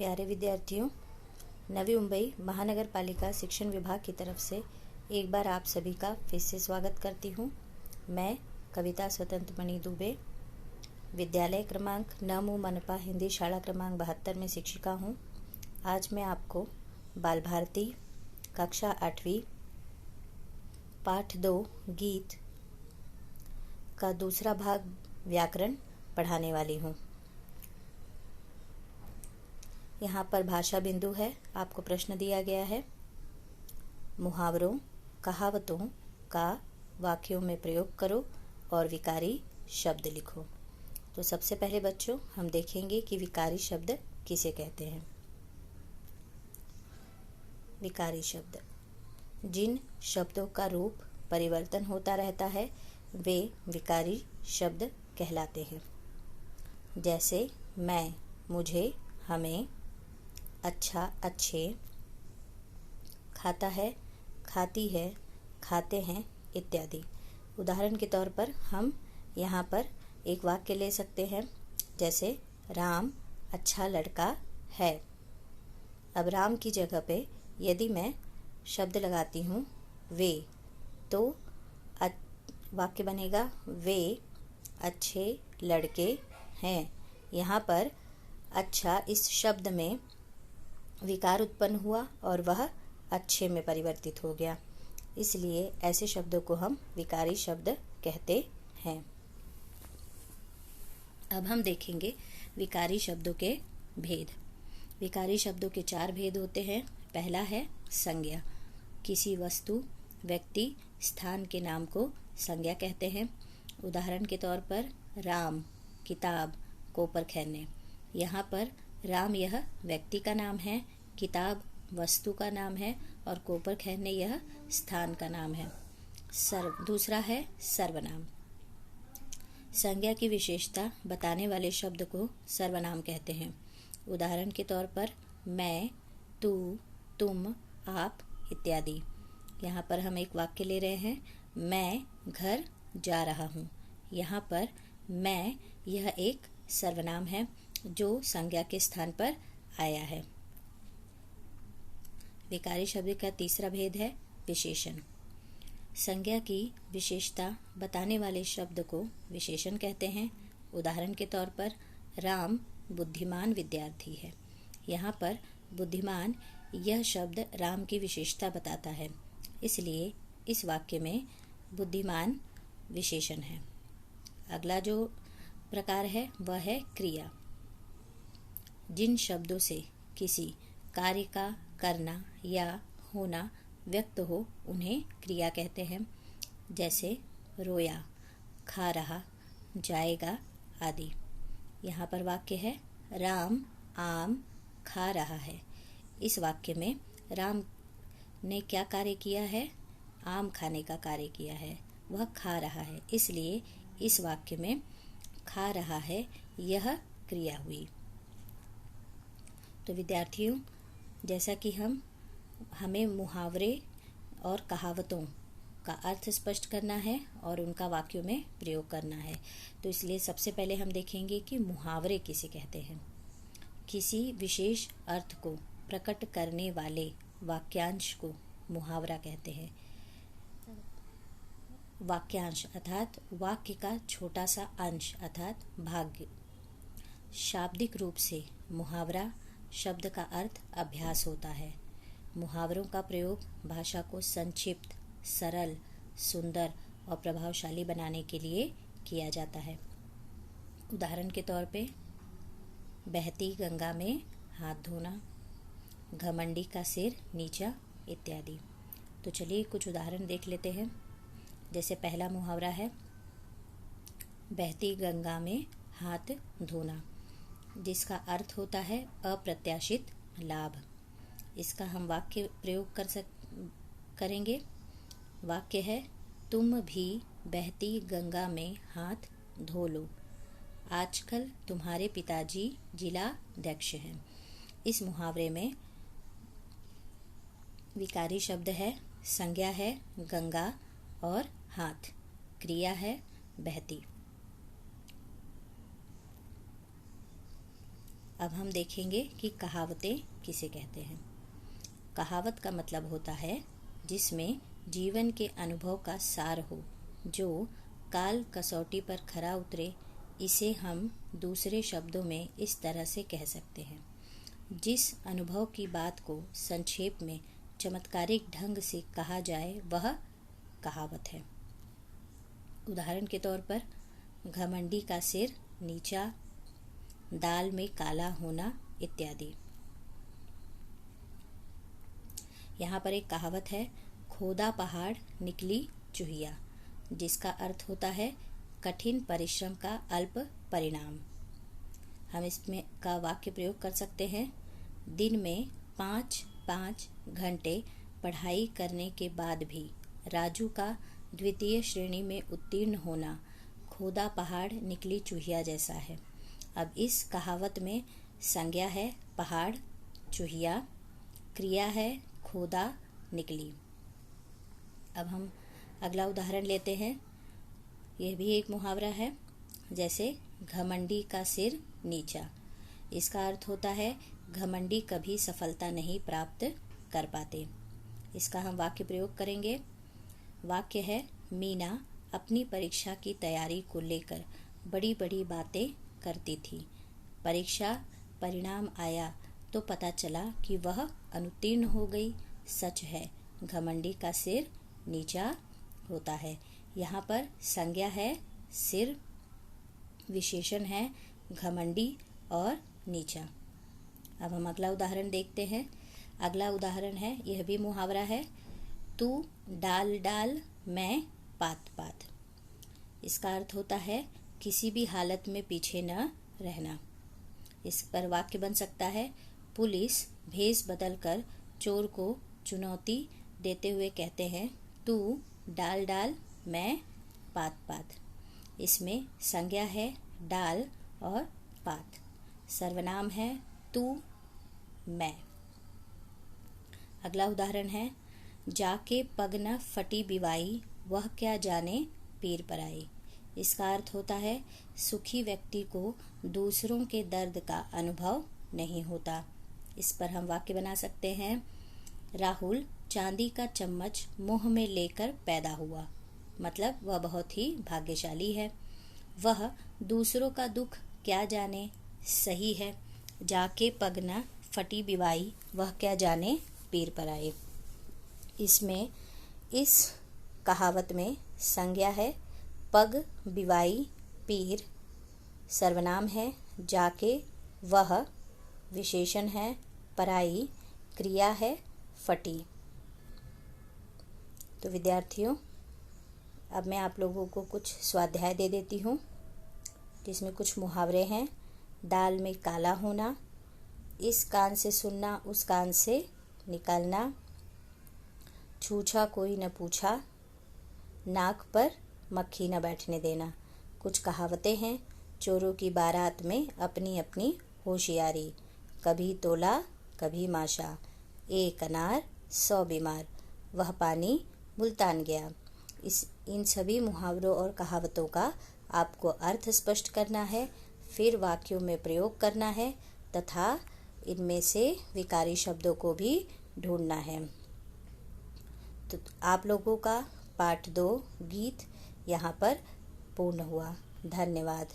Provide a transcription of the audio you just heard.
प्यारे विद्यार्थियों, नवी मुंबई महानगर पालिका शिक्षण विभाग की तरफ से एक बार आप सभी का फिर से स्वागत करती हूँ। मैं कविता स्वतंत्र मणि दुबे, विद्यालय क्रमांक नमू मनपा हिंदी शाला क्रमांक 72 में शिक्षिका हूँ। आज मैं आपको बाल भारती कक्षा 8वीं पाठ 2 गीत का दूसरा भाग व्याकरण पढ़ाने वाली हूँ। यहाँ पर भाषा बिंदु है। आपको प्रश्न दिया गया है, मुहावरों कहावतों का वाक्यों में प्रयोग करो और विकारी शब्द लिखो। तो सबसे पहले बच्चों हम देखेंगे कि विकारी शब्द किसे कहते हैं। विकारी शब्द, जिन शब्दों का रूप परिवर्तन होता रहता है वे विकारी शब्द कहलाते हैं। जैसे मैं, मुझे, हमें, अच्छा, अच्छे, खाता है, खाती है, खाते हैं इत्यादि। उदाहरण के तौर पर हम यहाँ पर एक वाक्य ले सकते हैं, जैसे राम अच्छा लड़का है। अब राम की जगह पे यदि मैं शब्द लगाती हूँ वे, तो वाक्य बनेगा वे अच्छे लड़के हैं। यहाँ पर अच्छा इस शब्द में विकार उत्पन्न हुआ और वह अच्छे में परिवर्तित हो गया, इसलिए ऐसे शब्दों को हम विकारी शब्द कहते हैं। अब हम देखेंगे विकारी शब्दों के भेद। विकारी शब्दों के 4 भेद होते हैं। पहला है संज्ञा। किसी वस्तु, व्यक्ति, स्थान के नाम को संज्ञा कहते हैं। उदाहरण के तौर पर राम, किताब, कोपर खैरने। यहाँ पर राम यह व्यक्ति का नाम है, किताब वस्तु का नाम है और कोपर खैरने यह स्थान का नाम है। दूसरा है सर्वनाम। संज्ञा की विशेषता बताने वाले शब्द को सर्वनाम कहते हैं। उदाहरण के तौर पर मैं, तू, तुम, आप इत्यादि। यहाँ पर हम एक वाक्य ले रहे हैं, मैं घर जा रहा हूँ। यहाँ पर मैं यह एक सर्वनाम है जो संज्ञा के स्थान पर आया है। विकारी शब्द का तीसरा भेद है विशेषण। संज्ञा की विशेषता बताने वाले शब्द को विशेषण कहते हैं। उदाहरण के तौर पर राम बुद्धिमान विद्यार्थी है। यहाँ पर बुद्धिमान यह शब्द राम की विशेषता बताता है, इसलिए इस वाक्य में बुद्धिमान विशेषण है। अगला जो प्रकार है वह है क्रिया। जिन शब्दों से किसी कार्य का करना या होना व्यक्त हो उन्हें क्रिया कहते हैं। जैसे रोया, खा रहा, जाएगा आदि। यहाँ पर वाक्य है राम आम खा रहा है। इस वाक्य में राम ने क्या कार्य किया है? आम खाने का कार्य किया है, वह खा रहा है, इसलिए इस वाक्य में खा रहा है यह क्रिया हुई। तो विद्यार्थियों, जैसा कि हमें मुहावरे और कहावतों का अर्थ स्पष्ट करना है और उनका वाक्यों में प्रयोग करना है, तो इसलिए सबसे पहले हम देखेंगे कि मुहावरे किसे कहते हैं। किसी विशेष अर्थ को प्रकट करने वाले वाक्यांश को मुहावरा कहते हैं। वाक्यांश अर्थात वाक्य का छोटा सा अंश अर्थात भाग। शाब्दिक रूप से मुहावरा शब्द का अर्थ अभ्यास होता है। मुहावरों का प्रयोग भाषा को संक्षिप्त, सरल, सुंदर और प्रभावशाली बनाने के लिए किया जाता है। उदाहरण के तौर पे बहती गंगा में हाथ धोना, घमंडी का सिर नीचा इत्यादि। तो चलिए कुछ उदाहरण देख लेते हैं। जैसे पहला मुहावरा है बहती गंगा में हाथ धोना, जिसका अर्थ होता है अप्रत्याशित लाभ। इसका हम वाक्य प्रयोग करेंगे। वाक्य है तुम भी बहती गंगा में हाथ धो लो, आजकल तुम्हारे पिताजी जिला अध्यक्ष हैं। इस मुहावरे में विकारी शब्द है, संज्ञा है गंगा और हाथ, क्रिया है बहती। अब हम देखेंगे कि कहावतें किसे कहते हैं। कहावत का मतलब होता है जिसमें जीवन के अनुभव का सार हो, जो काल कसौटी पर खरा उतरे। इसे हम दूसरे शब्दों में इस तरह से कह सकते हैं, जिस अनुभव की बात को संक्षेप में चमत्कारिक ढंग से कहा जाए वह कहावत है। उदाहरण के तौर पर घमंडी का सिर नीचा, दाल में काला होना इत्यादि। यहाँ पर एक कहावत है, खोदा पहाड़ निकली चूहिया, जिसका अर्थ होता है कठिन परिश्रम का अल्प परिणाम। हम इसमें का वाक्य प्रयोग कर सकते हैं, दिन में 5-5 घंटे पढ़ाई करने के बाद भी राजू का द्वितीय श्रेणी में उत्तीर्ण होना खोदा पहाड़ निकली चूहिया जैसा है। अब इस कहावत में संज्ञा है पहाड़, चूहिया, क्रिया है खोदा निकली। अब हम अगला उदाहरण लेते हैं। यह भी एक मुहावरा है, जैसे घमंडी का सिर नीचा। इसका अर्थ होता है घमंडी कभी सफलता नहीं प्राप्त कर पाते। इसका हम वाक्य प्रयोग करेंगे। वाक्य है, मीना अपनी परीक्षा की तैयारी को लेकर बड़ी बड़ी बातें करती थी। परीक्षा परिणाम आया तो पता चला कि वह अनुत्तीर्ण हो गई। सच है, घमंडी का सिर नीचा होता है। यहाँ पर संज्ञा है सिर, विशेषण है घमंडी और नीचा। अब हम अगला उदाहरण देखते हैं। अगला उदाहरण है, यह भी मुहावरा है, तू डाल डाल मैं पात पात। इसका अर्थ होता है किसी भी हालत में पीछे न रहना। इस पर वाक्य बन सकता है, पुलिस भेष बदलकर चोर को चुनौती देते हुए कहते हैं, तू डाल डाल मैं पात पात। इसमें संज्ञा है डाल और पात, सर्वनाम है तू मैं। अगला उदाहरण है, जाके पग न फटी बिवाई, वह क्या जाने पीर पराई। इसका अर्थ होता है सुखी व्यक्ति को दूसरों के दर्द का अनुभव नहीं होता। इस पर हम वाक्य बना सकते हैं, राहुल चांदी का चम्मच मुंह में लेकर पैदा हुआ। मतलब वह बहुत ही भाग्यशाली है। वह दूसरों का दुख क्या जाने। सही है, जाके पग न फटी बिवाई, वह क्या जाने पीर पराए। इसमें इस कहावत में संज्ञा है पग, बिवाई, पीर, सर्वनाम है जाके, वह, विशेषण है पराई, क्रिया है फटी। तो विद्यार्थियों, अब मैं आप लोगों को कुछ स्वाध्याय दे देती हूँ, जिसमें कुछ मुहावरे हैं। दाल में काला होना, इस कान से सुनना उस कान से निकालना, छूछा कोई न पूछा, नाक पर मक्खी न बैठने देना। कुछ कहावतें हैं, चोरों की बारात में अपनी अपनी होशियारी, कभी तोला कभी माशा, एक अनार 100 बीमार, वह पानी मुल्तान गया। इन सभी मुहावरों और कहावतों का आपको अर्थ स्पष्ट करना है, फिर वाक्यों में प्रयोग करना है तथा इनमें से विकारी शब्दों को भी ढूंढना है। तो आप लोगों का पाठ 2 गीत यहाँ पर पूर्ण हुआ। धन्यवाद।